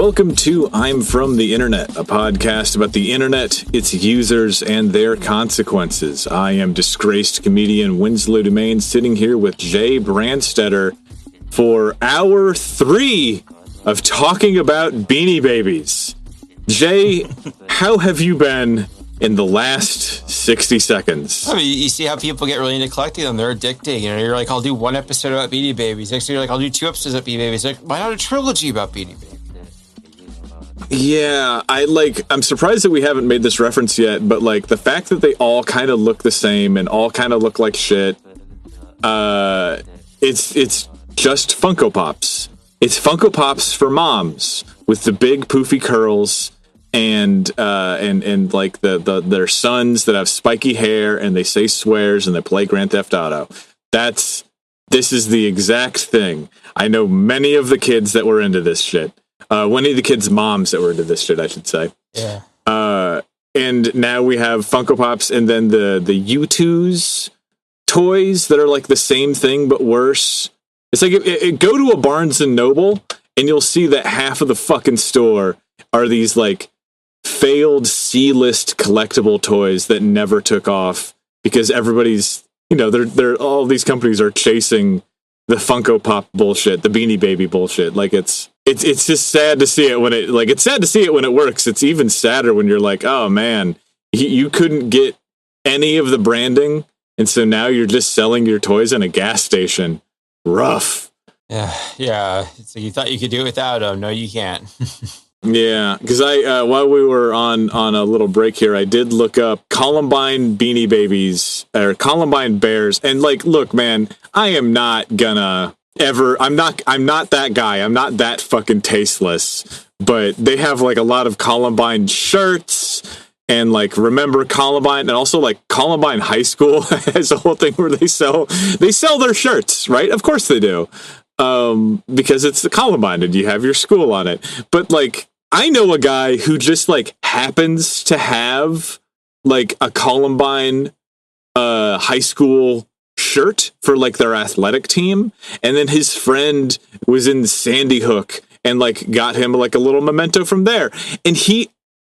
Welcome to I'm From the Internet, a podcast about the internet, its users, and their consequences. I am disgraced comedian Winslow Dumaine, sitting here with Brandstetter for hour 3 of talking about Beanie Babies. Jay, how have you been in the last 60 seconds? I mean, you see how people get really into collecting them. They're addicting. You know, you're like, I'll do one episode about Beanie Babies. Next thing you're like, I'll do 2 episodes about Beanie Babies. Like, why not a trilogy about Beanie Babies? Yeah, I'm surprised that we haven't made this reference yet, but like the fact that they all kind of look the same and all kind of look like shit, it's just Funko Pops. It's Funko Pops for moms with the big poofy curls and like their sons that have spiky hair and they say swears and they play Grand Theft Auto. This is the exact thing. I know many of the kids that were into this shit. Many of the kids' moms that were into this shit, I should say. Yeah. And now we have Funko Pops and then the U2's toys that are like the same thing but worse. It's like go to a Barnes and Noble and you'll see that half of the fucking store are these like failed C-list collectible toys that never took off because everybody's, you know, they're all these companies are chasing the Funko Pop bullshit, the Beanie Baby bullshit. Like it's just sad to see it when it's sad to see it when it works. It's even sadder when you're like, oh man, you couldn't get any of the branding. And so now you're just selling your toys in a gas station. Rough. Yeah. So you thought you could do it without them. No, you can't. Yeah, because while we were on a little break here, I did look up Columbine Beanie Babies or Columbine Bears, and like, look, man, I am not gonna ever. I'm not that guy. I'm not that fucking tasteless. But they have like a lot of Columbine shirts, and like remember Columbine, and also like Columbine High School has a whole thing where they sell their shirts, right? Of course they do, because it's the Columbine and you have your school on it. But like, I know a guy who just like happens to have like a Columbine high school shirt for like their athletic team, and then his friend was in Sandy Hook and like got him like a little memento from there, and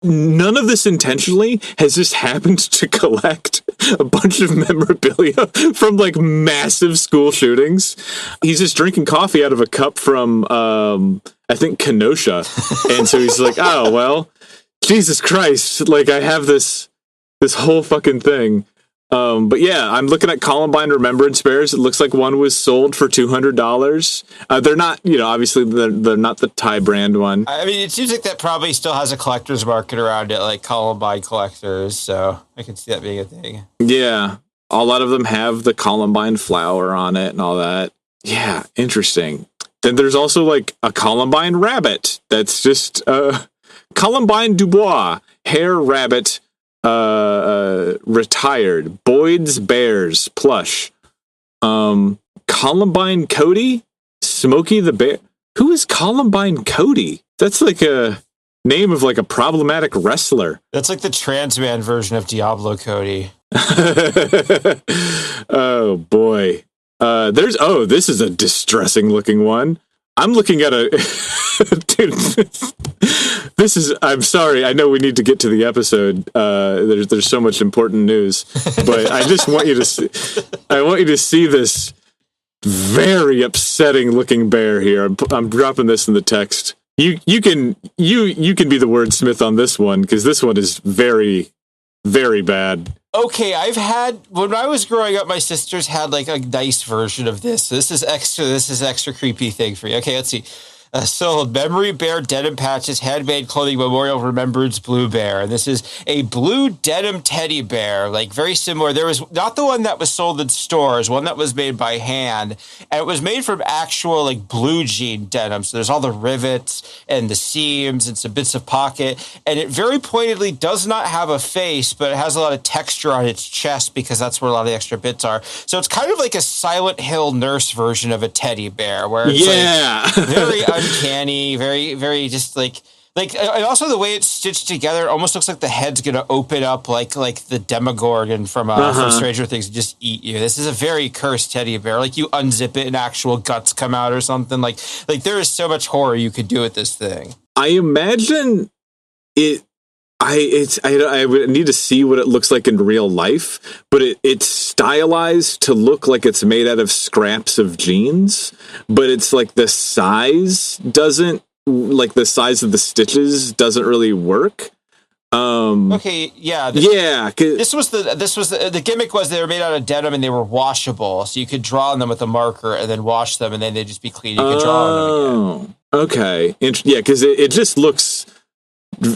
none of this intentionally, has just happened to collect a bunch of memorabilia from like massive school shootings. He's just drinking coffee out of a cup from I think Kenosha, and so he's like, oh well, Jesus Christ, like I have this whole fucking thing. But yeah, I'm looking at Columbine Remembrance Bears. It looks like one was sold for $200. They're not, you know, obviously they're not the Thai brand one. I mean, it seems like that probably still has a collector's market around it, like Columbine collectors. So I can see that being a thing. Yeah, a lot of them have the Columbine flower on it and all that. Yeah, interesting. Then there's also like a Columbine rabbit. That's just Columbine Dubois hair rabbit. Retired Boyd's Bears plush. Columbine Cody, Smokey the Bear. Who is Columbine Cody? That's like a name of like a problematic wrestler. That's like the trans man version of Diablo Cody. Oh boy. This is a distressing looking one. I'm looking at a dude. I'm sorry. I know we need to get to the episode. There's so much important news, but I just want you to see. I want you to see this very upsetting looking bear here. I'm dropping this in the text. You can be the wordsmith on this one because this one is very, very bad. Okay, when I was growing up, my sisters had like a nice version of this. This is extra creepy thing for you. Okay, let's see. Sold Memory Bear Denim Patches, Handmade Clothing Memorial Remembrance Blue Bear. And this is a blue denim teddy bear, like very similar. There was not the one that was sold in stores, one that was made by hand. And it was made from actual like blue jean denim. So there's all the rivets and the seams and some bits of pocket. And it very pointedly does not have a face, but it has a lot of texture on its chest because that's where a lot of the extra bits are. So it's kind of like a Silent Hill nurse version of a teddy bear where it's like very uncanny, very, very just like and also the way it's stitched together, it almost looks like the head's gonna open up like the Demogorgon from Stranger Things and just eat you. This is a very cursed teddy bear. Like you unzip it and actual guts come out or something. Like there is so much horror you could do with this thing. I imagine it. I would need to see what it looks like in real life, but it's stylized to look like it's made out of scraps of jeans, but it's like the size doesn't, like the size of the stitches doesn't really work. Okay, yeah. Yeah. This was the gimmick was they were made out of denim and they were washable, so you could draw on them with a marker and then wash them and then they'd just be clean. You could draw on them again. Okay. Yeah, because it just looks...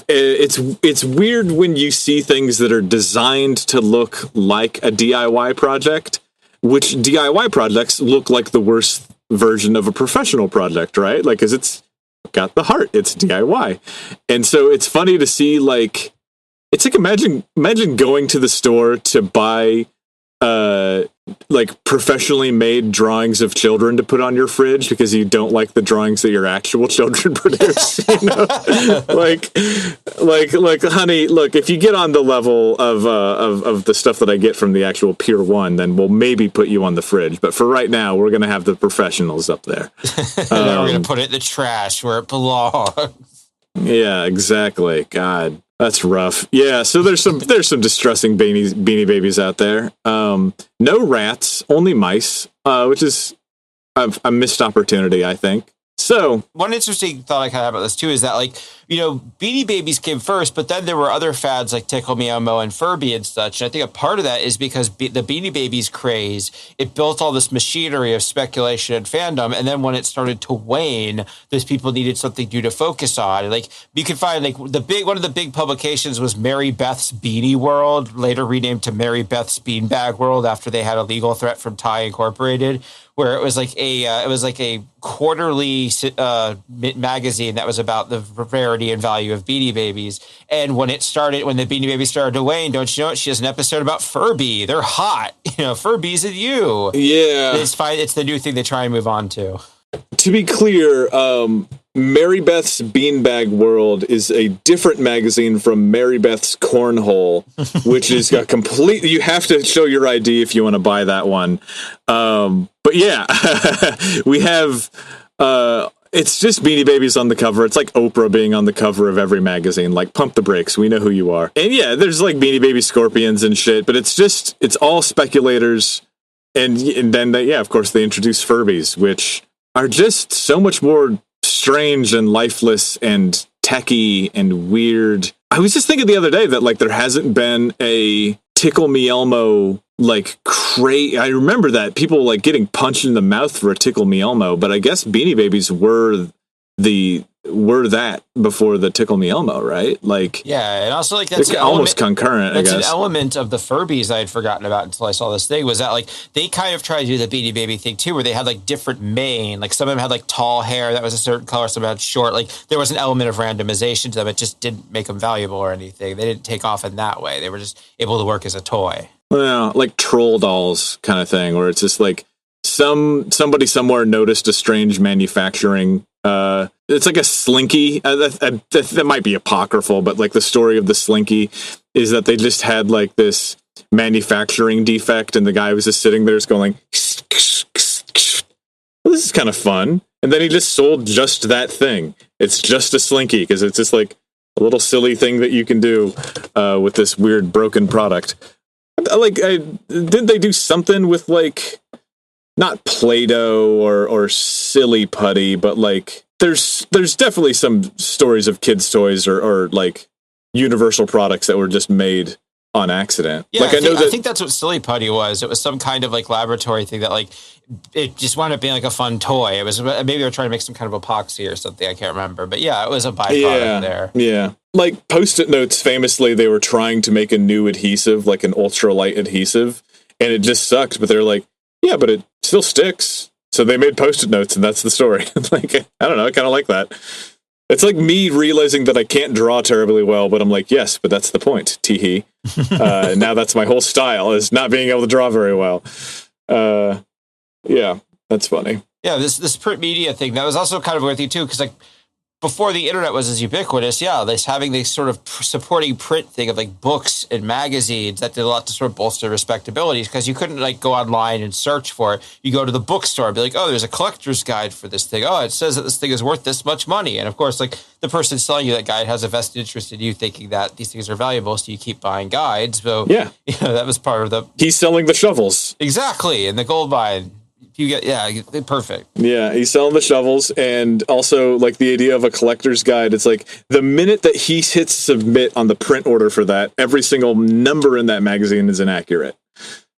It's weird when you see things that are designed to look like a DIY project, which DIY projects look like the worst version of a professional project, right? Like, because it's got the heart, it's DIY. And so it's funny to see, like, it's like imagine going to the store to buy like professionally made drawings of children to put on your fridge because you don't like the drawings that your actual children produce. You know? like, honey, look, if you get on the level of the stuff that I get from the actual Pier 1, then we'll maybe put you on the fridge. But for right now, we're going to have the professionals up there. And then we're going to put it in the trash where it belongs. Yeah, exactly. God. That's rough. Yeah, so there's some distressing Beanie Babies out there. No rats, only mice, which is a missed opportunity, I think. So one interesting thought I kind of have about this too is that, like, you know, Beanie Babies came first, but then there were other fads like Tickle Me Elmo and Furby and such. And I think a part of that is because the Beanie Babies craze, it built all this machinery of speculation and fandom. And then when it started to wane, those people needed something new to focus on. Like, you can find, like, one of the big publications was Mary Beth's Beanie World, later renamed to Mary Beth's Beanbag World after they had a legal threat from Tie Incorporated, where it was like a quarterly magazine that was about the rarity and value of Beanie Babies. And when the Beanie Babies started to wane, don't you know it? She has an episode about Furby. They're hot, you know, Furbies and you. Yeah, it's fine. It's the new thing they try and move on to. To be clear, Mary Beth's Beanbag World is a different magazine from Mary Beth's Cornhole, which is a complete. You have to show your ID if you want to buy that one. But yeah, we have. It's just Beanie Babies on the cover. It's like Oprah being on the cover of every magazine. Like, pump the brakes. We know who you are. And yeah, there's like Beanie Baby scorpions and shit. But it's all speculators. And then of course they introduce Furbies, which are just so much more strange and lifeless and techie and weird. I was just thinking the other day that, like, there hasn't been a Tickle Me Elmo, like, I remember that people, like, getting punched in the mouth for a Tickle Me Elmo, but I guess Beanie Babies were that before the Tickle Me Elmo, right? Like, yeah, and also, like, that's almost concurrent. That's I guess an element of the Furbies I had forgotten about until I saw this thing. Was that, like, they kind of tried to do the Beanie Baby thing too, where they had, like, different mane. Like, some of them had, like, tall hair that was a certain color, some had short. Like, there was an element of randomization to them. It just didn't make them valuable or anything. They didn't take off in that way. They were just able to work as a toy. Well, like troll dolls kind of thing, where it's just like somebody somewhere noticed a strange manufacturing. It's like a Slinky. That might be apocryphal, but like the story of the Slinky is that they just had like this manufacturing defect, and the guy was just sitting there, just going, well, "This is kind of fun." And then he just sold just that thing. It's just a Slinky because it's just like a little silly thing that you can do with this weird broken product. Like, didn't they do something with, like, not Play-Doh or silly putty, but like there's definitely some stories of kids' toys or like universal products that were just made on accident. Yeah, like, I think that's what silly putty was. It was some kind of like laboratory thing that, like, it just wound up being like a fun toy. It was, maybe they were trying to make some kind of epoxy or something. I can't remember, but yeah, it was a byproduct there. Yeah. Like Post-it notes, famously, they were trying to make a new adhesive, like an ultralight adhesive, and it just sucked. But they're like, yeah, but it still sticks. So they made Post-it notes, and that's the story. Like, I don't know, I kind of like that. It's like me realizing that I can't draw terribly well, but I'm like, yes, but that's the point. Teehee. Now that's my whole style, is not being able to draw very well. Yeah, that's funny. Yeah, this print media thing, that was also kind of a weird thing too, because like before the internet was as ubiquitous, this having this sort of supporting print thing of like books and magazines that did a lot to sort of bolster respectability, because you couldn't like go online and search for it. You go to the bookstore and be like, oh, there's a collector's guide for this thing. Oh, it says that this thing is worth this much money. And of course, like the person selling you that guide has a vested interest in you thinking that these things are valuable, so you keep buying guides. So that was part of the... He's selling the shovels. Exactly, in the gold mine. You get perfect. Yeah, he's selling the shovels, and also like the idea of a collector's guide. It's like the minute that he hits submit on the print order for that, every single number in that magazine is inaccurate.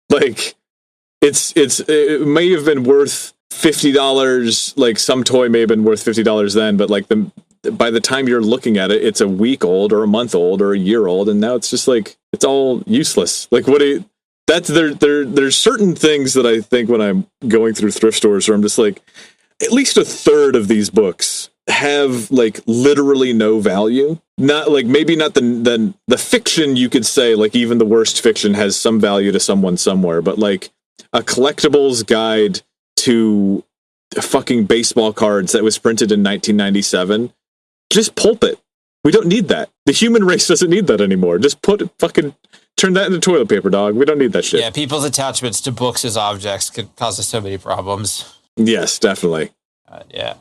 Like it may have been worth $50. Like some toy may have been worth $50 then, but like by the time you're looking at it, it's a week old or a month old or a year old, and now it's just like it's all useless. Like there's certain things that I think when I'm going through thrift stores where I'm just like, at least a third of these books have like literally no value. Not like maybe not the fiction, you could say, like even the worst fiction has some value to someone somewhere, but like a collectibles guide to fucking baseball cards that was printed in 1997, just pulp it. We don't need that. The human race doesn't need that anymore. Just turn that into toilet paper, dog. We don't need that shit. Yeah, people's attachments to books as objects could cause us so many problems. Yes, definitely. Yeah.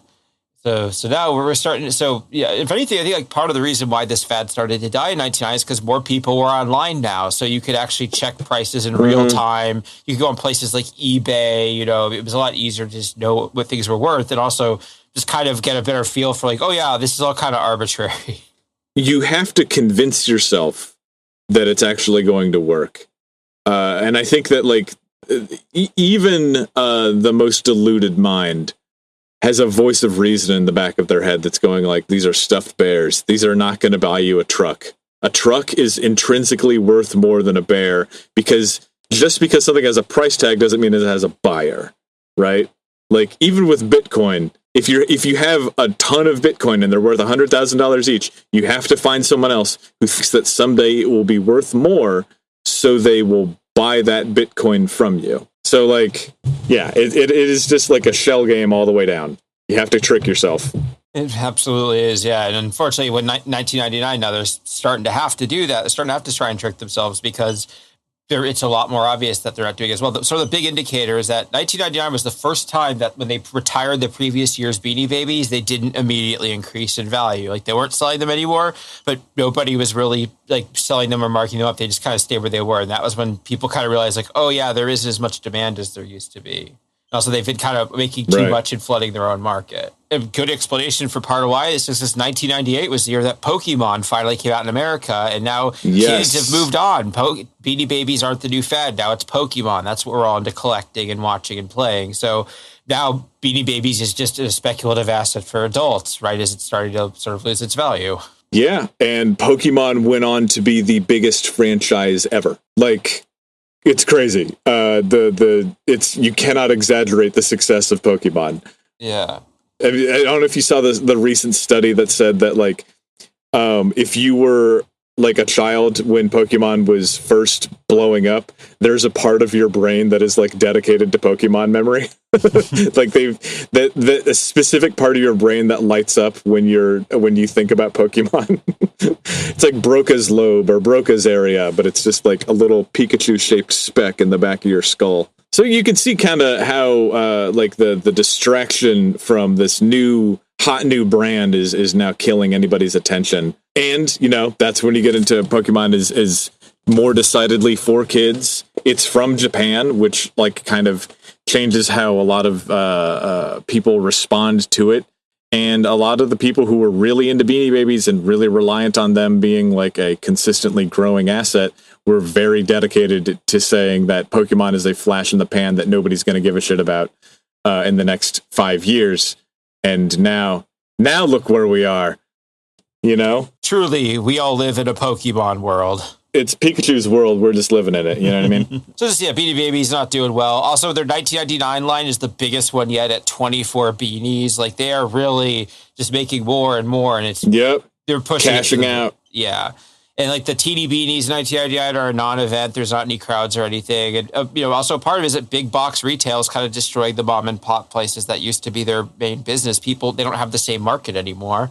So now we're starting. So yeah, if anything, I think like part of the reason why this fad started to die in 1999 is because more people were online now. So you could actually check prices in real time. You could go on places like eBay. It was a lot easier to just know what things were worth, and also just kind of get a better feel for like, oh yeah, this is all kind of arbitrary. You have to convince yourself that it's actually going to work. And I think that like even the most deluded mind has a voice of reason in the back of their head that's going like, these are stuffed bears. These are not going to buy you a truck. A truck is intrinsically worth more than a bear, because just because something has a price tag doesn't mean it has a buyer, right? Like even with Bitcoin, if you have a ton of Bitcoin and they're worth $100,000 each, you have to find someone else who thinks that someday it will be worth more, so they will buy that Bitcoin from you. So like, yeah, it is just like a shell game all the way down. You have to trick yourself. It absolutely is, yeah. And unfortunately, when 1999, now they're starting to have to do that. They're starting to have to try and trick themselves, because it's a lot more obvious that they're not doing as well. So the big indicator is that 1999 was the first time that when they retired the previous year's Beanie Babies, they didn't immediately increase in value. Like they weren't selling them anymore, but nobody was really like selling them or marking them up. They just kind of stayed where they were. And that was when people kind of realized like, oh yeah, there isn't as much demand as there used to be. Also, they've been kind of making too much and flooding their own market. A good explanation for part of why is just this 1998 was the year that Pokemon finally came out in America, and now kids have moved on. Beanie Babies aren't the new fad. Now it's Pokemon. That's what we're all into collecting and watching and playing. So now Beanie Babies is just a speculative asset for adults, right, as it's starting to sort of lose its value. Yeah, and Pokemon went on to be the biggest franchise ever. Like... It's crazy. You cannot exaggerate the success of Pokemon. Yeah. I don't know if you saw the recent study that said that like, if you were like a child when Pokemon was first blowing up, there's a part of your brain that is like dedicated to Pokemon memory. Like a specific part of your brain that lights up when you think about Pokemon. It's like Broca's lobe or Broca's area, but it's just like a little Pikachu shaped speck in the back of your skull. So you can see kind of how like the distraction from this hot new brand is now killing anybody's attention. And, that's when you get into Pokemon is more decidedly for kids. It's from Japan, which like kind of changes how a lot of people respond to it. And a lot of the people who were really into Beanie Babies and really reliant on them being like a consistently growing asset were very dedicated to saying that Pokemon is a flash in the pan that nobody's going to give a shit about in the next 5 years. And now look where we are, Truly, we all live in a Pokemon world. It's Pikachu's world. We're just living in it. You know what I mean? So Beanie Babies not doing well. Also, their 1999 line is the biggest one yet at 24 beanies. Like they are really just making more and more, and they're pushing cashing out. Yeah, and like the teeny beanies 1999 are a non-event. There's not any crowds or anything, and also part of it is that big box retail is kind of destroying the mom and pop places that used to be their main business. People, they don't have the same market anymore.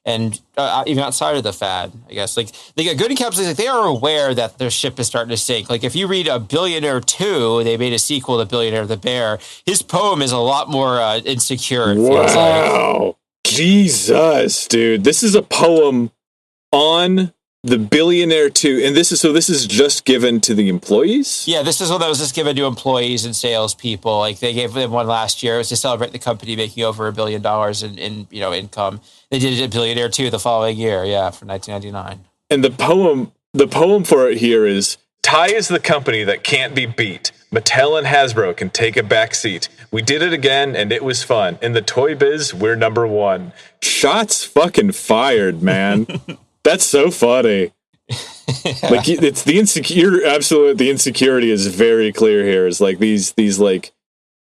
and even outside of the fad, I guess. Like they get good encapsulated. Like they are aware that their ship is starting to sink. Like if you read a Billionaire 2, they made a sequel to Billionaire the Bear. His poem is a lot more insecure. It feels like. Jesus, dude, this is a poem on the Billionaire 2, and this is just given to the employees? Yeah, this is one that was just given to employees and salespeople. Like they gave them one last year. It was to celebrate the company making over $1 billion in income. They did it at Billionaire 2 the following year, for 1999. And the poem for it here is, Ty is the company that can't be beat. Mattel and Hasbro can take a back seat. We did it again, and it was fun. In the toy biz, we're number one. Shots fucking fired, man. That's so funny. Like it's the insecure. Absolutely, the insecurity is very clear here. It's like these like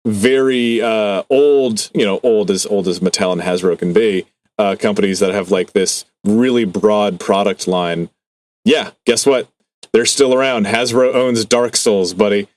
very old, old as Mattel and Hasbro can be, companies that have like this really broad product line. Yeah, guess what? They're still around. Hasbro owns Dark Souls, buddy.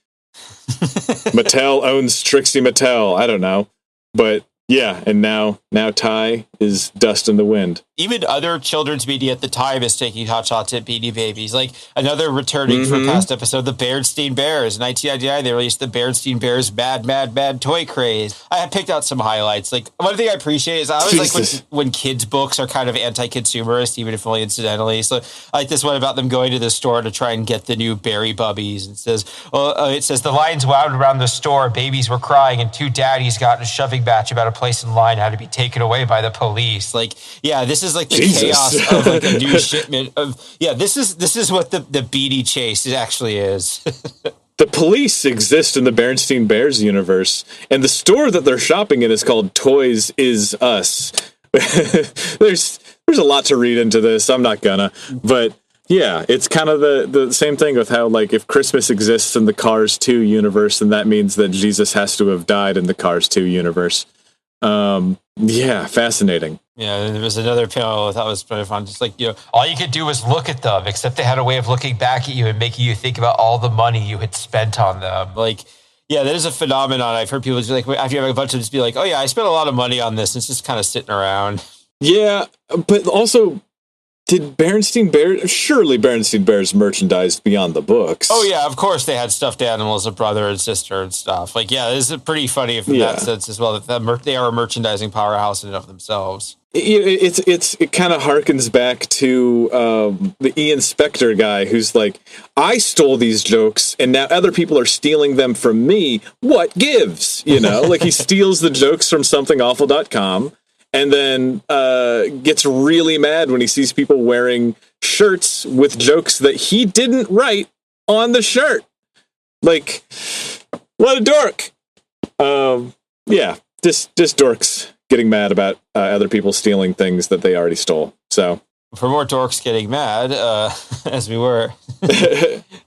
Mattel owns Trixie Mattel. I don't know, but yeah, and now Ty is dust in the wind. Even other children's media at the time is taking hot shots at Beanie Babies. Like another returning from past episode, the Berenstain Bears. In 1999, they released the Berenstain Bears Mad Toy Craze. I have picked out some highlights. Like one thing I appreciate is I always like when kids' books are kind of anti-consumerist, even if only incidentally. So I like this one about them going to the store to try and get the new Berry Bubbies. It says the lines wound around the store, babies were crying, and two daddies got in a shoving match about a place in line had to be taken away by the police. Like, yeah, this is like the chaos of like a new shipment of. Yeah, this is what the Beanie chase actually is. The police exist in the Berenstain Bears universe, and the store that they're shopping in is called Toys Is Us. There's a lot to read into this. I'm not gonna, but yeah, it's kind of the same thing with how like if Christmas exists in the Cars 2 universe, then that means that Jesus has to have died in the Cars 2 universe. Yeah, fascinating. Yeah, there was another panel I thought was pretty fun. Just like, all you could do was look at them, except they had a way of looking back at you and making you think about all the money you had spent on them. Like, yeah, that is a phenomenon. I've heard people just like, after you have a bunch of just be like, oh yeah, I spent a lot of money on this. It's just kind of sitting around. Yeah, but also, did Berenstain Bears, surely Berenstain Bears merchandised beyond the books? Oh yeah, of course they had stuffed animals of brother and sister and stuff. Like, yeah, this is pretty funny in that sense as well. That they are a merchandising powerhouse in and of themselves. It kind of harkens back to the Ian Spector guy who's like, I stole these jokes and now other people are stealing them from me. What gives? Like he steals the jokes from somethingawful.com. And then gets really mad when he sees people wearing shirts with jokes that he didn't write on the shirt. Like, what a dork. Yeah, just dorks getting mad about other people stealing things that they already stole. So for more dorks getting mad, as we were.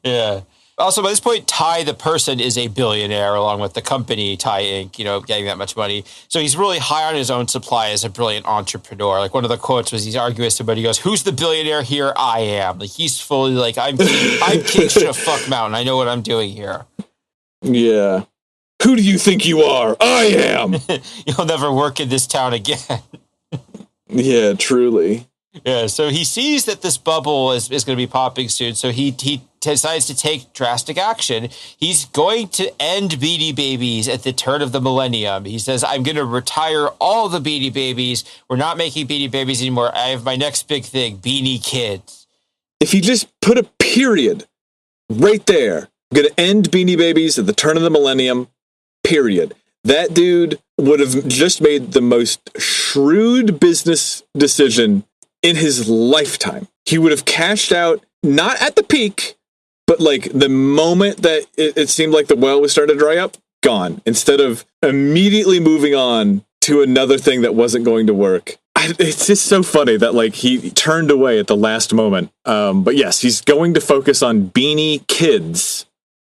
Yeah. Also, by this point, Ty, the person, is a billionaire, along with the company, Ty Inc., getting that much money. So he's really high on his own supply as a brilliant entrepreneur. Like, one of the quotes was he's arguing with somebody, he goes, who's the billionaire here? I am. Like, he's fully like, I'm king shit of fuck mountain. I know what I'm doing here. Yeah. Who do you think you are? I am. You'll never work in this town again. Yeah, truly. Yeah, so he sees that this bubble is going to be popping soon, so he decides to take drastic action. He's going to end Beanie Babies at the turn of the millennium. He says, I'm going to retire all the Beanie Babies. We're not making Beanie Babies anymore. I have my next big thing, Beanie Kids. If he just put a period right there, I'm going to end Beanie Babies at the turn of the millennium, period. That dude would have just made the most shrewd business decision in his lifetime. He would have cashed out, not at the peak, but like the moment that it seemed like the well was starting to dry up, gone. Instead of immediately moving on to another thing that wasn't going to work. It's just so funny that like he turned away at the last moment. But yes, he's going to focus on Beanie Kids.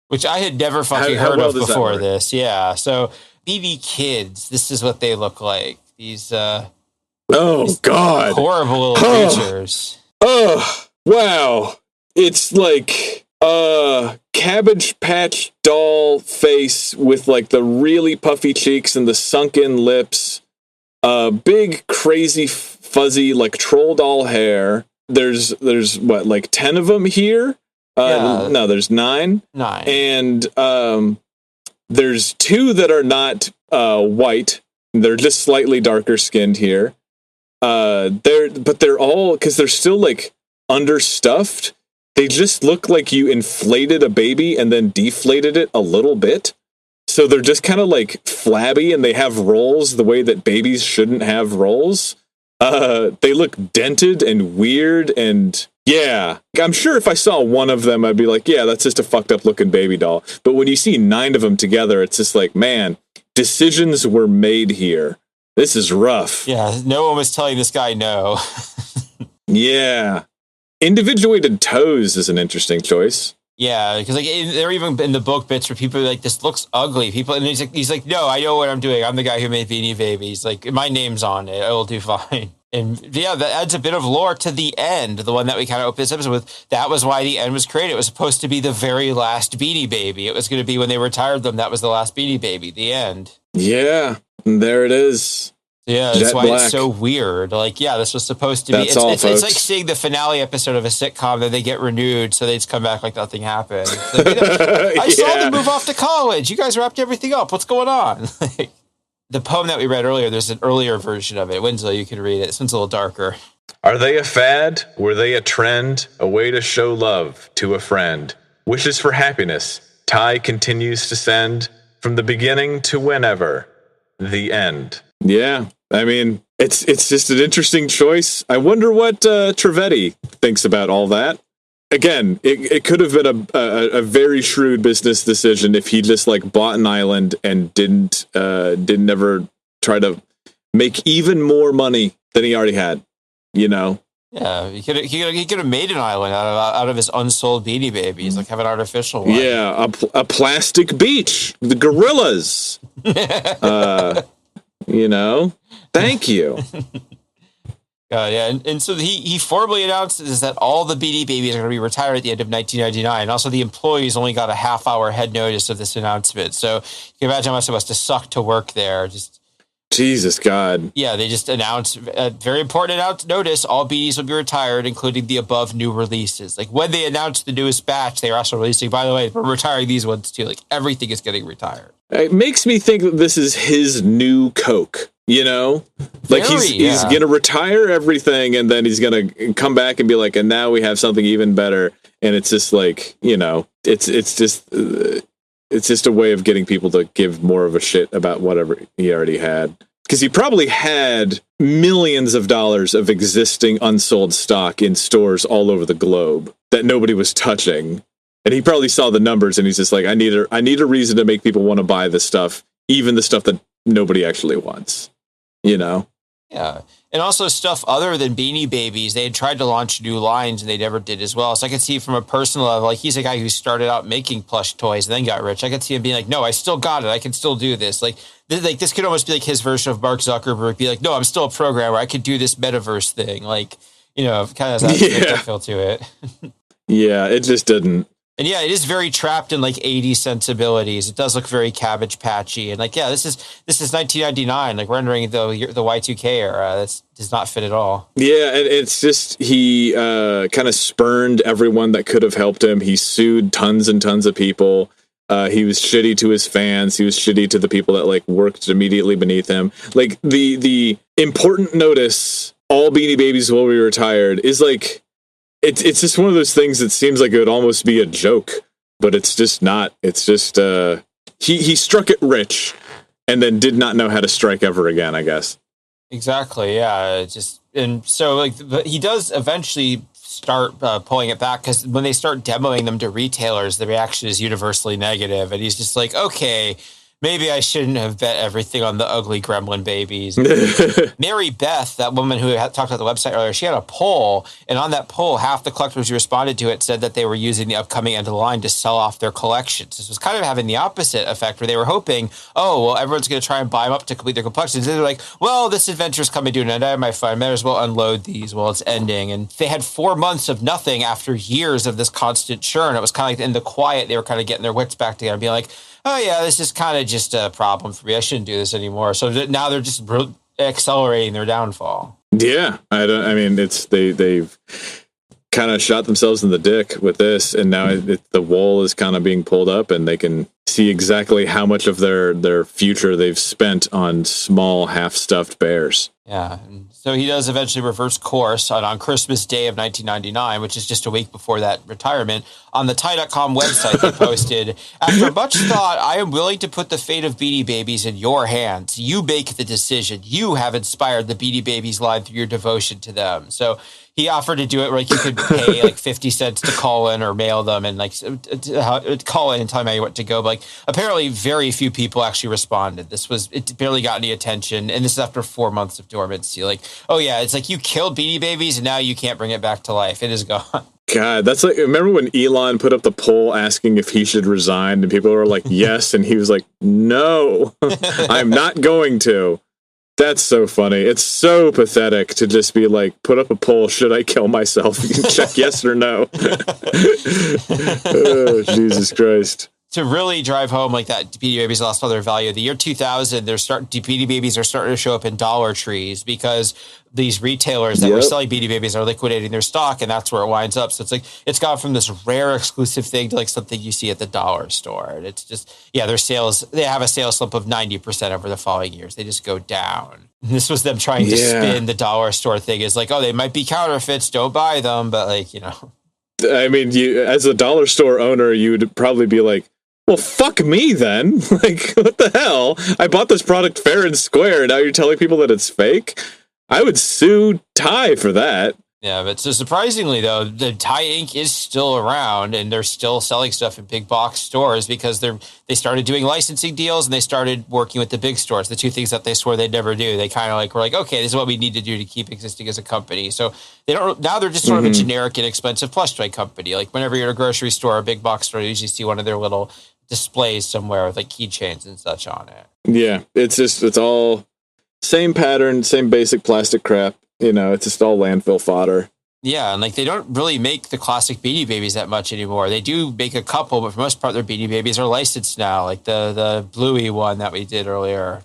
Which I had never fucking heard of before this. Yeah, so Beanie Kids, this is what they look like. These oh God! Horrible little creatures. Oh wow! It's like a Cabbage Patch doll face with like the really puffy cheeks and the sunken lips. Big, crazy, fuzzy, like troll doll hair. There's what, like 10 of them here? No, there's 9. 9. And there's 2 that are not white. They're just slightly darker skinned here. They're all, because they're still like understuffed. They just look like you inflated a baby and then deflated it a little bit. So they're just kind of like flabby, and they have rolls the way that babies shouldn't have rolls. They look dented and weird, and yeah, I'm sure if I saw one of them, I'd be like, yeah, that's just a fucked up looking baby doll. But when you see 9 of them together, it's just like, man, decisions were made here. This is rough. Yeah, no one was telling this guy no. Yeah. Individuated toes is an interesting choice. Yeah, because like there are even in the book bits where people are like, this looks ugly. People, and he's like, no, I know what I'm doing. I'm the guy who made Beanie Babies. Like, my name's on it. It'll do fine. And yeah, that adds a bit of lore to the end. The one that we kind of opened this episode with. That was why the end was created. It was supposed to be the very last Beanie Baby. It was going to be when they retired them. That was the last Beanie Baby. The end. Yeah, and there it is. Yeah, that's why it's so weird. Like, yeah, this was supposed to be. It's like seeing the finale episode of a sitcom that they get renewed, so they just come back like nothing happened. Like, I saw them move off to college. You guys wrapped everything up. What's going on? Like, the poem that we read earlier, there's an earlier version of it. Winslow, you can read it. This one's a little darker. Are they a fad? Were they a trend? A way to show love to a friend? Wishes for happiness. Ty continues to send from the beginning to whenever. The end. Yeah, I mean, it's just an interesting choice. I wonder what Trivedi thinks about all that. Again, it could have been a very shrewd business decision if he just like bought an island and didn't ever try to make even more money than he already had. You know? Yeah, he could have made an island out of his unsold Beanie Babies, like have an artificial one. Yeah, a plastic beach, the gorillas. You know, thank you. Yeah, and so he formally announces that all the Beanie Babies are going to be retired at the end of 1999. Also, the employees only got a half-hour head notice of this announcement. So you can imagine how much it must have sucked to work there. Just Jesus God. Yeah, they just announced a very important notice. All Beanies will be retired, including the above new releases. Like when they announced the newest batch, they were also releasing, by the way, we're retiring these ones too. Like everything is getting retired. It makes me think that this is his new Coke, you know? Like he's going to retire everything and then he's going to come back and be like, and now we have something even better. And it's just like, you know, it's just a way of getting people to give more of a shit about whatever he already had. Because he probably had millions of dollars of existing unsold stock in stores all over the globe that nobody was touching. And he probably saw the numbers and he's just like, I need a reason to make people want to buy this stuff, even the stuff that nobody actually wants, you know? Yeah. And also stuff other than Beanie Babies. They had tried to launch new lines and they never did as well. So I could see from a personal level, like he's a guy who started out making plush toys and then got rich. I could see him being like, no, I still got it. I can still do this. Like this could almost be like his version of Mark Zuckerberg. Be like, no, I'm still a programmer. I could do this metaverse thing. Like, you know, kind of has that feel to it. Yeah, it just didn't. And yeah, it is very trapped in like 80s sensibilities. It does look very Cabbage Patchy. And like, yeah, this is 1999, like rendering the Y2K era. That does not fit at all. Yeah, and it's just he kind of spurned everyone that could have helped him. He sued tons and tons of people. He was shitty to his fans. He was shitty to the people that like worked immediately beneath him. Like the important notice, all Beanie Babies will be retired, is like it's just one of those things that seems like it would almost be a joke, but it's just not. It's just he struck it rich and then did not know how to strike ever again, I guess. Exactly. Yeah. And so like he does eventually start pulling it back because when they start demoing them to retailers, the reaction is universally negative, and he's just like, okay, maybe I shouldn't have bet everything on the ugly gremlin babies. Mary Beth, that woman who had talked about the website earlier, she had a poll, and on that poll, half the collectors who responded to it said that they were using the upcoming end of the line to sell off their collections. This was kind of having the opposite effect, where they were hoping, oh, well, everyone's going to try and buy them up to complete their collections. They're like, well, this adventure's coming to an end. I have my fun. Might as well unload these while it's ending. And they had 4 months of nothing after years of this constant churn. It was kind of like in the quiet, they were kind of getting their wits back together and being like, oh, yeah, this is kind of just a problem for me. I shouldn't do this anymore. So now they're just accelerating their downfall. Yeah, I mean, they've kind of shot themselves in the dick with this, and now the wool is kind of being pulled up, and they can see exactly how much of their future they've spent on small half-stuffed bears. Yeah, and so he does eventually reverse course on Christmas Day of 1999, which is just a week before that retirement. On the Tie.com website, they posted, "After much thought, I am willing to put the fate of Beanie Babies in your hands. You make the decision. You have inspired the Beanie Babies line through your devotion to them." So he offered to do it like you could pay like 50 cents to call in or mail them and like call in and tell them what to go. But like apparently very few people actually responded. It barely got any attention. And this is after 4 months of dormancy. Like, oh yeah, it's like you killed Beanie Babies and now you can't bring it back to life. It is gone. God, that's like, remember when Elon put up the poll asking if he should resign and people were like, yes. And he was like, no, I'm not going to. That's so funny. It's so pathetic to just be like, put up a poll. Should I kill myself? You can check yes or no. Oh, Jesus Christ. To really drive home like that, Beanie Babies lost all their value. The year 2000, Beanie Babies are starting to show up in Dollar Trees because these retailers that were selling Beanie Babies are liquidating their stock, and that's where it winds up. So it's like it's gone from this rare exclusive thing to like something you see at the dollar store. And it's just, their sales, they have a sales slump of 90% over the following years. They just go down. And this was them trying to spin the dollar store thing is like, oh, they might be counterfeits, don't buy them. But like, I mean, as a dollar store owner, you would probably be like, well, fuck me then. Like, what the hell? I bought this product fair and square. Now you're telling people that it's fake? I would sue Ty for that. Yeah, but so surprisingly, though, the Ty Inc. is still around and they're still selling stuff in big box stores because they started doing licensing deals and they started working with the big stores, the two things that they swore they'd never do. They kind of like were like, okay, this is what we need to do to keep existing as a company. So now they're just sort of a generic, inexpensive plush toy company. Like whenever you're at a grocery store or a big box store, you usually see one of their little displays somewhere with like keychains and such on it. Yeah, it's all same pattern, same basic plastic crap. It's just all landfill fodder. Yeah, and like they don't really make the classic Beanie Babies that much anymore. They do make a couple, but for the most part, their Beanie Babies are licensed now. Like the Bluey one that we did earlier.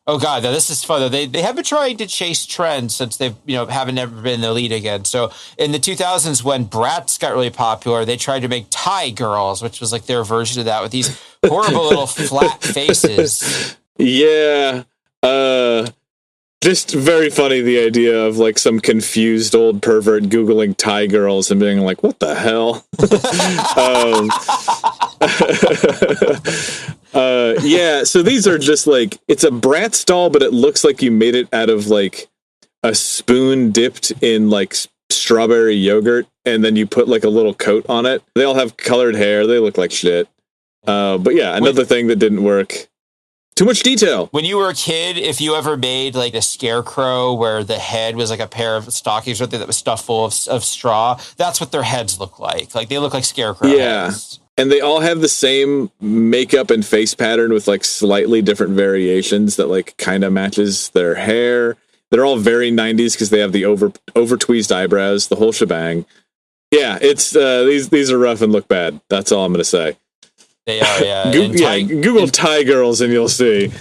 Oh God, this is fun. They have been trying to chase trends since they've haven't ever been in the lead again. So in the 2000s, when Bratz got really popular, they tried to make Tie Girls, which was like their version of that with these horrible little flat faces. Yeah. Just very funny, the idea of like some confused old pervert Googling Thai girls and being like, what the hell? So these are just like, it's a Bratz doll, but it looks like you made it out of like a spoon dipped in like strawberry yogurt, and then you put like a little coat on it. They all have colored hair. They look like shit. But yeah, another thing that didn't work. Too much detail. When you were a kid, if you ever made like a scarecrow where the head was like a pair of stockings or something that was stuffed full of straw, that's what their heads look like. Like they look like scarecrow heads. And they all have the same makeup and face pattern with like slightly different variations that like kind of matches their hair. They're all very 90s because they have the over tweezed eyebrows, the whole shebang. Yeah, it's these are rough and look bad. That's all I'm going to say. They are, yeah. Google Thai girls and you'll see.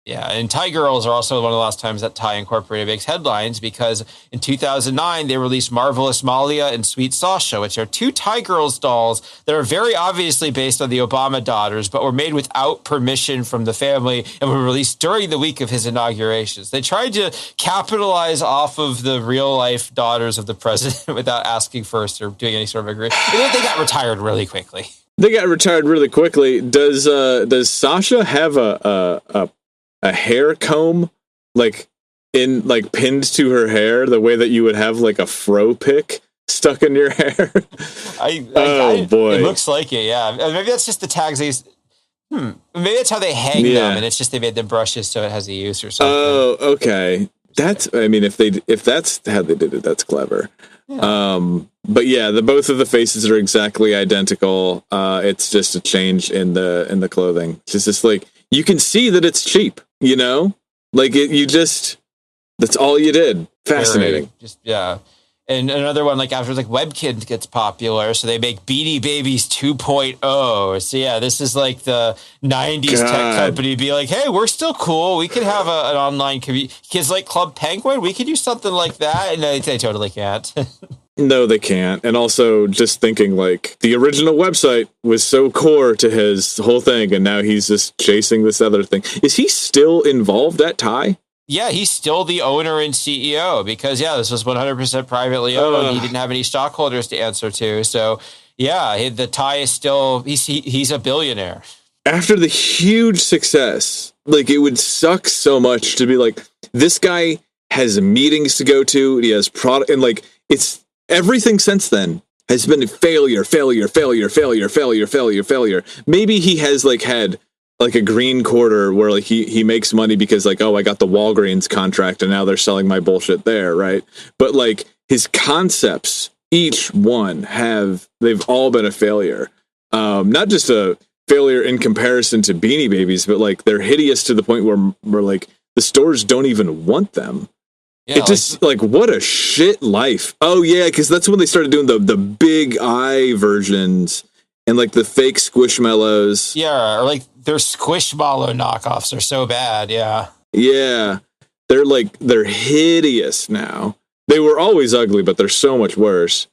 Yeah, and Thai Girls are also one of the last times that Thai Incorporated makes headlines because in 2009, they released Marvelous Malia and Sweet Sasha, which are two Thai Girls dolls that are very obviously based on the Obama daughters, but were made without permission from the family and were released during the week of his inaugurations. They tried to capitalize off of the real-life daughters of the president without asking first or doing any sort of agreement. And they got retired really quickly. Does Sasha have a hair comb like pinned to her hair the way that you would have like a fro pick stuck in your hair? Boy, it looks like it. Yeah, maybe that's just the tags. Maybe that's how they hang them, and it's just they made them brushes so it has a use or something. Oh, okay. If that's how they did it, that's clever. Yeah. But yeah, both of the faces are exactly identical. It's just a change in the clothing. It's just like you can see that it's cheap. Like that's all you did. Fascinating. And another one, like after like Webkinz gets popular, so they make Beanie Babies 2.0. So yeah, this is like the 90s tech company be like, hey, we're still cool. We could have an online community. Kids like Club Penguin, we could do something like that. And they totally can't. No, they can't. And also just thinking like the original website was so core to his whole thing, and now he's just chasing this other thing. Is he still involved at Ty? Yeah, he's still the owner and CEO because, this was 100% privately owned. He didn't have any stockholders to answer to. So, yeah, the Ty is still, he's a billionaire. After the huge success, like it would suck so much to be like, this guy has meetings to go to. He has product, and like it's everything since then has been failure. Maybe he has like had like a green quarter where like he makes money because like, oh, I got the Walgreens contract and now they're selling my bullshit there, right? But like his concepts, each one they've all been a failure. Not just a failure in comparison to Beanie Babies, but like they're hideous to the point where like the stores don't even want them. Yeah, it just like what a shit life. Oh yeah, because that's when they started doing the big eye versions and like the fake Squishmallows. Yeah, or like their Squishmallow knockoffs are so bad. Yeah. Yeah. They're hideous now. They were always ugly, but they're so much worse.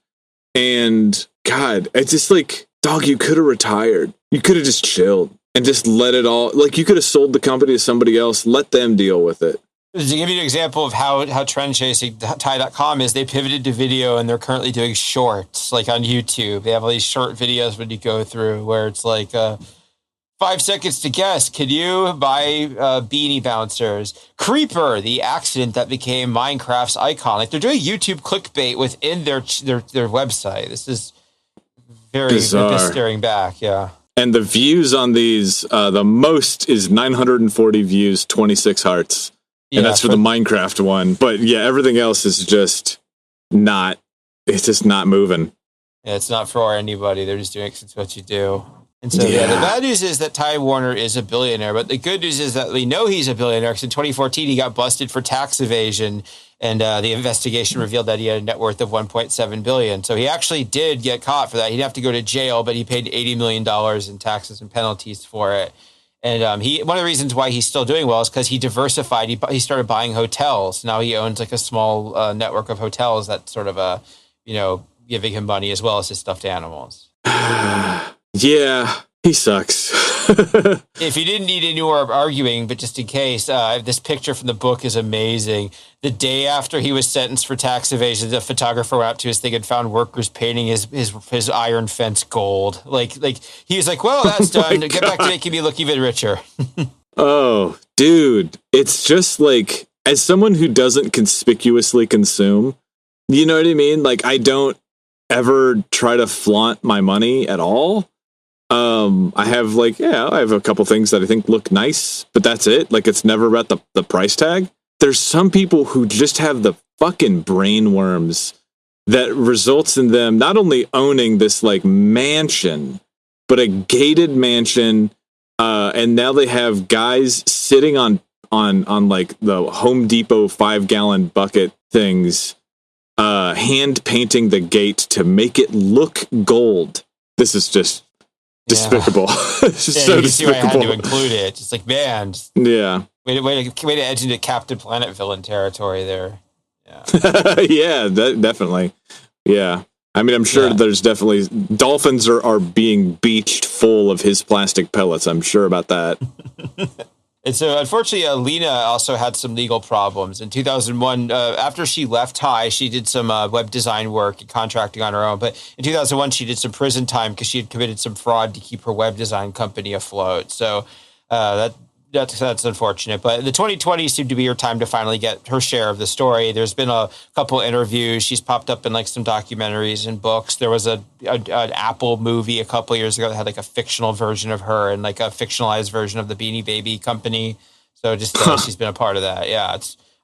And God, it's just like, dog, you could have retired. You could have just chilled and just let it all, like you could have sold the company to somebody else, let them deal with it. To give you an example of how trend chasing Ty.com is, they pivoted to video and they're currently doing shorts like on YouTube. They have all these short videos when you go through where it's like 5 seconds to guess. Can you buy Beanie Bouncers? Creeper, the accident that became Minecraft's icon. Like they're doing YouTube clickbait within their website. This is very bizarre. Staring back. Yeah. And the views on these, the most is 940 views, 26 hearts. And that's for the Minecraft one. But yeah, everything else is just it's just not moving. Yeah, it's not for anybody. They're just doing it 'cause it's what you do. And so, the bad news is that Ty Warner is a billionaire. But the good news is that we know he's a billionaire because in 2014, he got busted for tax evasion. And the investigation revealed that he had a net worth of $1.7 billion. So he actually did get caught for that. He'd have to go to jail, but he paid $80 million in taxes and penalties for it. And one of the reasons why he's still doing well is because he diversified. He started buying hotels. Now he owns like a small network of hotels that sort of, giving him money as well as his stuffed animals. Yeah, he sucks. If you didn't need any more arguing, but just in case, this picture from the book is amazing. The day after he was sentenced for tax evasion, the photographer went out to his thing and found workers painting his iron fence gold. Like he was like, well, that's done. Get back to making me look even richer. Oh, dude. It's just like, as someone who doesn't conspicuously consume, you know what I mean? Like, I don't ever try to flaunt my money at all. I have a couple things that I think look nice, but that's it. Like, it's never about the price tag. There's some people who just have the fucking brain worms that results in them not only owning this like mansion, but a gated mansion. And now they have guys sitting on like the Home Depot 5-gallon bucket things, hand painting the gate to make it look gold. This is just despicable. It's just so despicable. See why I had to include it. Just like, man. Yeah. Way to edge into Captain Planet villain territory there. Yeah. Yeah, definitely. Yeah. I mean, I'm sure there's definitely dolphins are being beached full of his plastic pellets. I'm sure about that. And so, unfortunately, Lena also had some legal problems. In 2001, after she left Ty, she did some web design work and contracting on her own. But in 2001, she did some prison time because she had committed some fraud to keep her web design company afloat. So that's unfortunate. But the 2020s seemed to be her time to finally get her share of the story. There's been a couple interviews. She's popped up in like some documentaries and books. There was an Apple movie a couple years ago that had like a fictional version of her and like a fictionalized version of the Beanie Baby company. So just she's been a part of that. Yeah,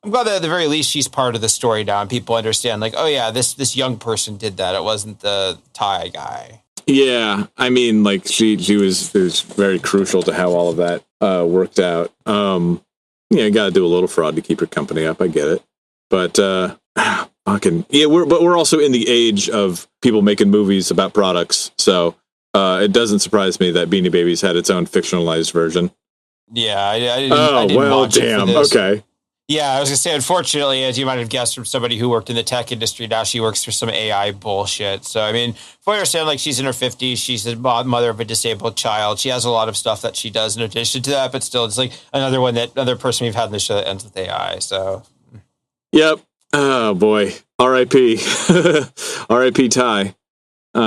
I'm glad that at the very least she's part of the story now and people understand like, oh yeah, this young person did that. It wasn't the Ty guy. Yeah, I mean, like it was very crucial to how all of that worked out. You got to do a little fraud to keep your company up. I get it, but fucking yeah. We're also in the age of people making movies about products, so it doesn't surprise me that Beanie Babies had its own fictionalized version. Yeah, I didn't watch it for this. Okay. Yeah, I was going to say, unfortunately, as you might have guessed from somebody who worked in the tech industry, now she works for some AI bullshit. So, I mean, if I understand, like, she's in her 50s, she's the mother of a disabled child. She has a lot of stuff that she does in addition to that, but still, it's like another person we've had in the show that ends with AI. So, yep. Oh, boy. R.I.P. R.I.P. Ty.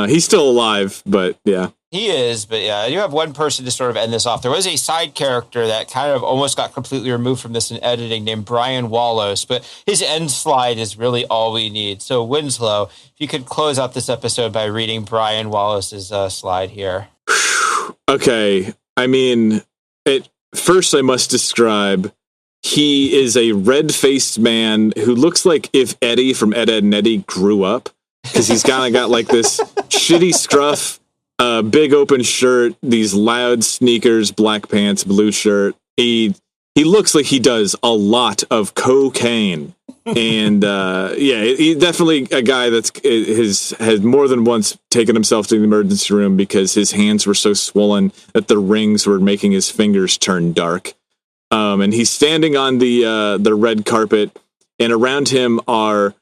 He's still alive, but yeah. He is, but yeah, I do have one person to sort of end this off. There was a side character that kind of almost got completely removed from this in editing named Brian Wallace, but his end slide is really all we need. So Winslow, if you could close out this episode by reading Brian Wallace's slide here. Okay. I mean, first I must describe, he is a red-faced man who looks like if Eddie from Ed, Edd and Eddy grew up, because he's kind of got like this shitty scruff, big open shirt, these loud sneakers, black pants, blue shirt. He looks like he does a lot of cocaine. And he definitely a guy that's has more than once taken himself to the emergency room because his hands were so swollen that the rings were making his fingers turn dark. And he's standing on the red carpet, and around him are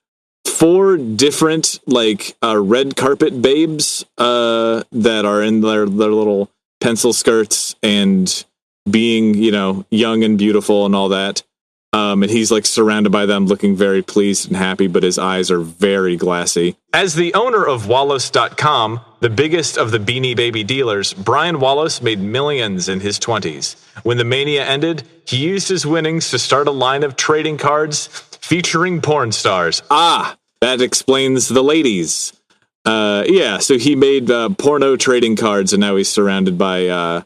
4 different red carpet babes that are in their little pencil skirts and being, young and beautiful and all that. And he's like surrounded by them, looking very pleased and happy, but his eyes are very glassy. As the owner of Wallace.com, the biggest of the Beanie Baby dealers, Brian Wallace made millions in his 20s. When the mania ended, he used his winnings to start a line of trading cards featuring porn stars. That explains the ladies. So he made porno trading cards, and now he's surrounded by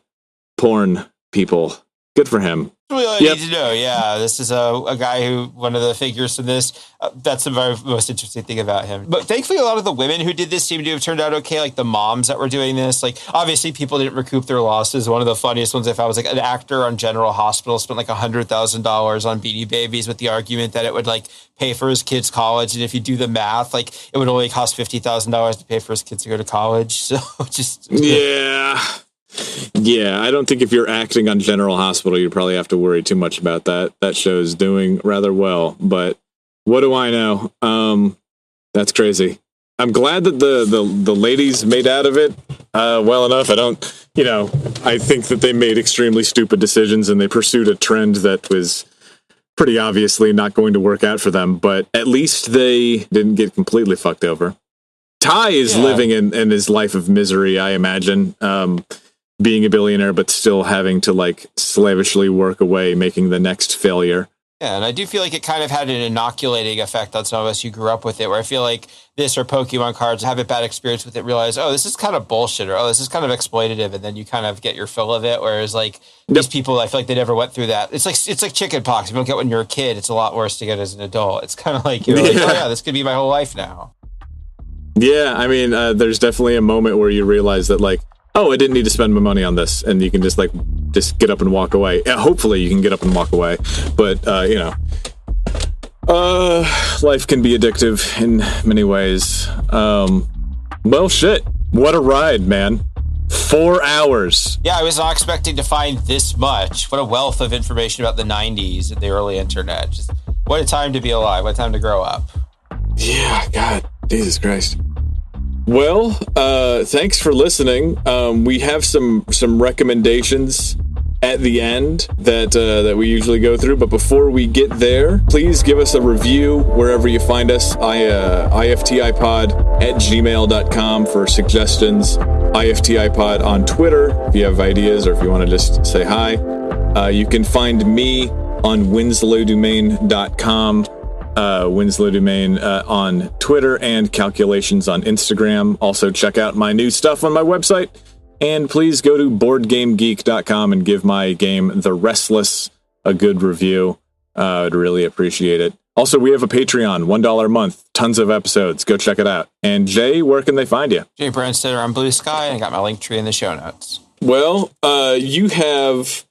porn people. Good for him. Really all you need to know. Yeah, this is a guy who, one of the figures in this, that's the most interesting thing about him. But thankfully, a lot of the women who did this seem to have turned out okay, like the moms that were doing this. Like, obviously, people didn't recoup their losses. One of the funniest ones I found was like an actor on General Hospital spent like $100,000 on Beanie Babies with the argument that it would like pay for his kids' college. And if you do the math, like it would only cost $50,000 to pay for his kids to go to college. So just... Yeah, I don't think if you're acting on General Hospital, you probably have to worry too much about that. That show's doing rather well, but what do I know? That's crazy. I'm glad that the ladies made out of it well enough. I think that they made extremely stupid decisions and they pursued a trend that was pretty obviously not going to work out for them, but at least they didn't get completely fucked over. Ty is living in his life of misery, I imagine. Being a billionaire, but still having to like slavishly work away, making the next failure. Yeah, and I do feel like it kind of had an inoculating effect on some of us who grew up with it, where I feel like this or Pokemon cards have a bad experience with it, realize, oh, this is kind of bullshit, or oh, this is kind of exploitative, and then you kind of get your fill of it. Whereas like these people, I feel like they never went through that. It's like chicken pox. If you don't get when you're a kid, it's a lot worse to get as an adult. It's kind of like, you're like, oh yeah, this could be my whole life now. Yeah, I mean, there's definitely a moment where you realize that like, oh, I didn't need to spend my money on this, and you can just get up and walk away. Hopefully you can get up and walk away, but life can be addictive in many ways. Well, shit, what a ride, man. 4 hours. Yeah, I was not expecting to find this much. What a wealth of information about the 90s and the early internet. Just what a time to be alive. What a time to grow up. Yeah, God, Jesus Christ. Well, thanks for listening. We have some recommendations at the end that we usually go through, but before we get there, please give us a review wherever you find us. iftipod@gmail.com for suggestions. iftipod on Twitter if you have ideas or if you want to just say hi. You can find me on winslowdomain.com. Winslow Domain on Twitter, and Calculations on Instagram. Also, check out my new stuff on my website. And please go to boardgamegeek.com and give my game The Restless a good review. I'd really appreciate it. Also, we have a Patreon, $1 a month, tons of episodes. Go check it out. And Jay, where can they find you? Jay Brandstetter on Blue Sky, and I got my link tree in the show notes. Well, you have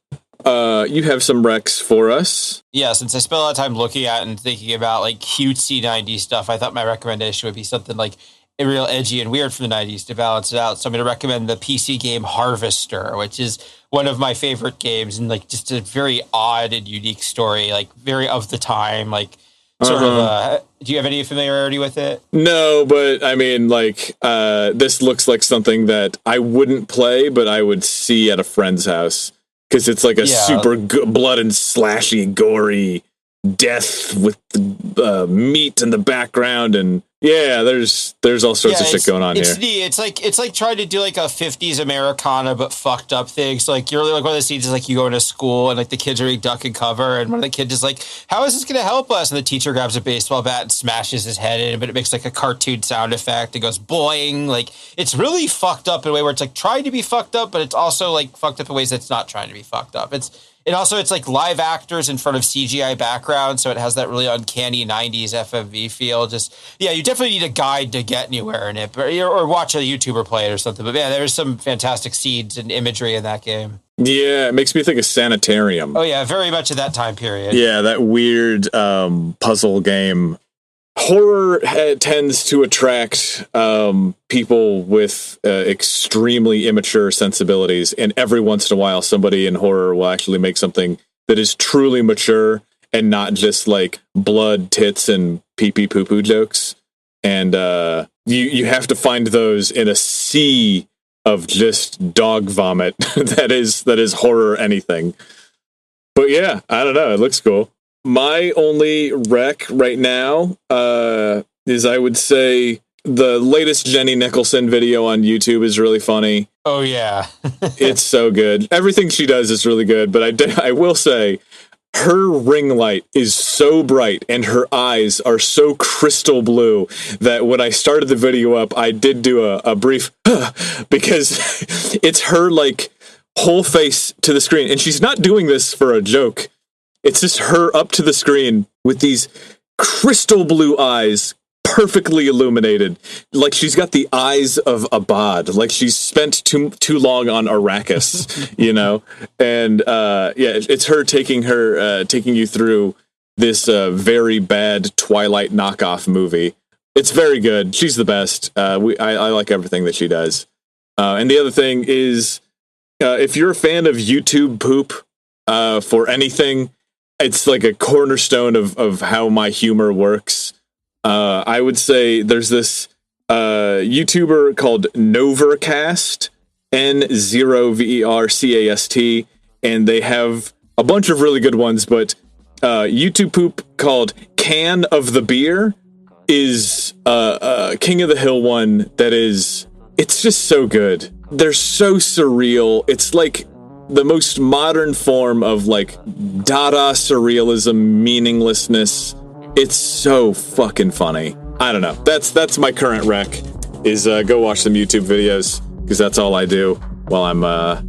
you have some recs for us. Yeah, since I spent a lot of time looking at and thinking about like cutesy 90s stuff, I thought my recommendation would be something like real edgy and weird from the 90s to balance it out. So I'm going to recommend the PC game Harvester, which is one of my favorite games and like just a very odd and unique story, like very of the time, like sort of, do you have any familiarity with it? No, but I mean, like, this looks like something that I wouldn't play, but I would see at a friend's house. Because it's like a super blood and slashy, gory death with meat in the background, and there's all sorts of shit going on here. Neat. It's like trying to do like a 50s Americana but fucked up thing. So like you're like one of the scenes is like you go into school and like the kids are eating duck and cover, and one of the kids is like, "How is this going to help us?" And the teacher grabs a baseball bat and smashes his head in, but it makes like a cartoon sound effect. It goes boing. Like it's really fucked up in a way where it's like trying to be fucked up, but it's also like fucked up in ways that's not trying to be fucked up. It's like live actors in front of CGI background, so it has that really uncanny 90s FMV feel. You definitely need a guide to get anywhere in it, or watch a YouTuber play it or something. But yeah, there's some fantastic scenes and imagery in that game. Yeah, it makes me think of Sanitarium. Oh yeah, very much of that time period. Yeah, that weird puzzle game. Horror tends to attract people with extremely immature sensibilities, and every once in a while somebody in horror will actually make something that is truly mature and not just like blood, tits, and pee-pee poo-poo jokes. And you have to find those in a sea of just dog vomit that is horror anything. But yeah, I don't know, it looks cool. My only rec right now is, I would say, the latest Jenny Nicholson video on YouTube is really funny. Oh, yeah. It's so good. Everything she does is really good, but I will say, her ring light is so bright and her eyes are so crystal blue that when I started the video up, I did do a brief, because it's her, like, whole face to the screen. And she's not doing this for a joke. It's just her up to the screen with these crystal blue eyes, perfectly illuminated. Like she's got the eyes of a bod. Like she's spent too long on Arrakis, you know? And it's her taking you through this very bad Twilight knockoff movie. It's very good. She's the best. I like everything that she does. And the other thing is, if you're a fan of YouTube poop for anything, it's like a cornerstone of how my humor works. I would say there's this YouTuber called Novercast, N0VERCAST, and they have a bunch of really good ones, but YouTube poop called Can of the Beer is King of the Hill one that is, it's just so good. They're so surreal. It's like the most modern form of like Dada surrealism, meaninglessness. It's so fucking funny. I don't know. That's my current rec, is go watch some YouTube videos, because that's all I do while I'm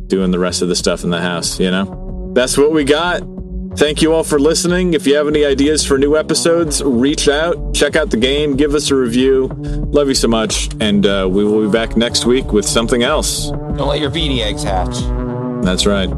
doing the rest of the stuff in the house, you know? That's what we got. Thank you all for listening. If you have any ideas for new episodes, reach out, check out the game, give us a review. Love you so much, and we will be back next week with something else. Don't let your beanie eggs hatch. That's right.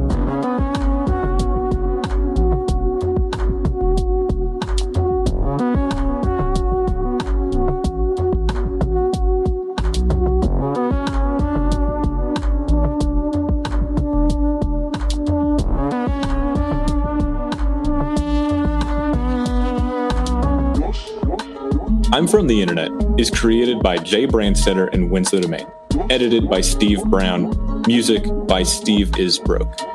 I'm From the Internet is created by jaybrandstetter and Wins the Domain. Edited by Steve Brown. Music by Steve Isbrook.